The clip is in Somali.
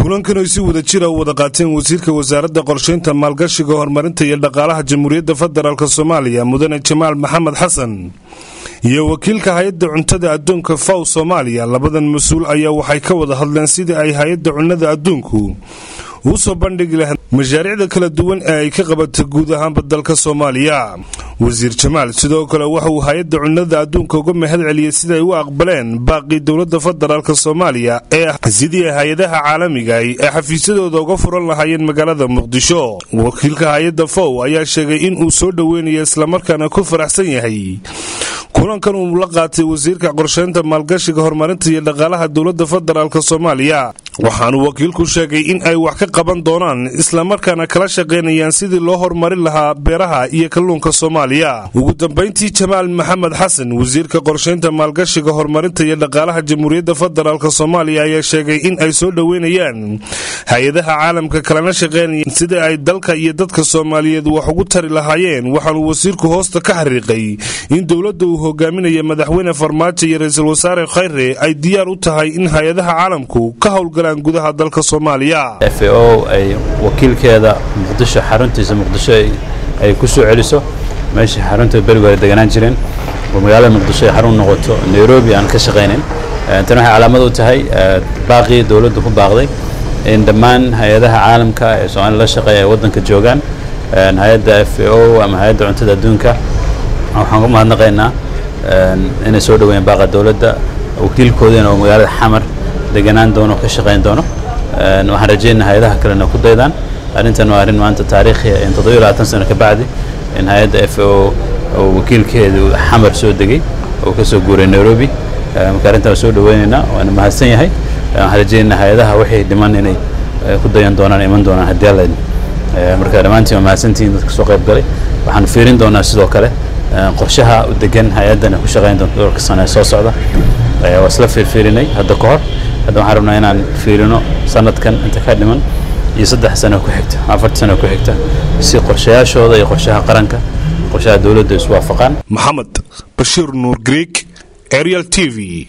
kulankan ay si wada jira wada qaateen wasiirka wasaaradda qorsheynta maalgashiga horumarinta iyo dhaqaalaha jamhuuriyadda federaalka Soomaaliya mudane Jamaal Maxamed Xasan iyo wakiilka hay'adda cuntada adduunka FAO Soomaaliya labadan mas'uul ayaa waxay ka wada hadleen sidii ay hay'adda cunnada adduunku u soo bandhigi lahayd mashaariicda kala duwan ee ay ka qabatay guud ahaan dalka Soomaaliya. wasiir Jamaal sidoo kale waxa uu hay'adda cunnada adduunka uga mahad celiyay sida ay u aqbaleen baaqi dawladda federaalka Soomaaliya ee sidii hay'adaha caalamiga ah ee xafiisyadooda uga furan lahaayeen magaalada Muqdisho. wakiilka hay'adda FAO ayaa sheegay in uu soo dhaweynayo isla markaana ku faraxsan yahay kulankan uu la qaatay wasiirka qorsheynta maalgashiga horumarinta iyo dhaqaalaha dawladda federaalka Soomaaliya. waxaanu wakiilku sheegay in ay wax ka qaban doonaan isla markaana kala shaqeynayaan sidii loo horumarin lahaa beeraha iyo kalluunka Soomaaliya. ugu dambeyntii Jamaal Maxamed Xasan wasiirka qorsheynta maalgashiga horumarinta iyo dhaqaalaha jamhuuriyadda federaalka Soomaaliya ayaa sheegay in ay soo dhaweynayaan hay'adaha caalamka kalena shaqeynayaan sidii ay dalka iyo dadka Soomaaliyeed wax ugu tari lahaayeen. waxaanu wasiirku hoosta ka xariiqay in dawladda uu hogaaminayo madaxweyne Farmaajo iyo ra'iisul wasaare Khayre ay diyaar u tahay in hay'adaha caalamku ka howlgalaan gudaha dalka Soomaaliya. FAO ay wakiilkeeda Muqdisho xaruntiisa Muqdisho ay ku soo celiso meeshii xarunta bariga deganaan jireen oo magaalada Muqdisho ay xarun noqoto Nairobi aan ka shaqeynin. tan waxay calaamad u tahay baaqi dawladdu ku baaqday in dhammaan hay'adaha caalamka ee Soomaaliya la shaqeeya ay wadanka joogaan. hay'adda FAO ama hay'adda cuntada adduunka waxaan ku mahadnaqaynaa inay soo dhaweeyaan baaqa dawladda wakiilkoodana oo magaalada Xamar deganaan doono ka shaqeyn doono. waxaan rajaynayaa hay'adaha kalena ku daydaan arrintan waa arrin maanta taariikhi ah in 27 sano ka bacdi in hay'adda FAO oo wakiilkeedu Xamar soo degay oo ka soo guuray Nairobi. marka arrintan soo dhaweynaynaa waan mahadsan yahay. waxaan rajaynayaa hay'adaha waxay dhiman inay ku dayan doonaan iman doonaan haddii alla marka dhamaantiin mahadsantiin dadka soo qayb galay. waxaan fiirin doonaa sidoo kale qorshaha u degan hay'adana ku shaqeyn doonto dhowrka sano ee soo socda. waa isla fiirinay hadda ka hor hadda waxaan rabnaa inaan fiirino sanadkan inta ka dhiman iyo 3 sano ku xigta 4 sano ku xigta si qorshayaashooda iyo qorshaha qaranka qorshaha dawladda isku waafaqaan. Maxamed Bashiir Nuur Greek Ariel TV.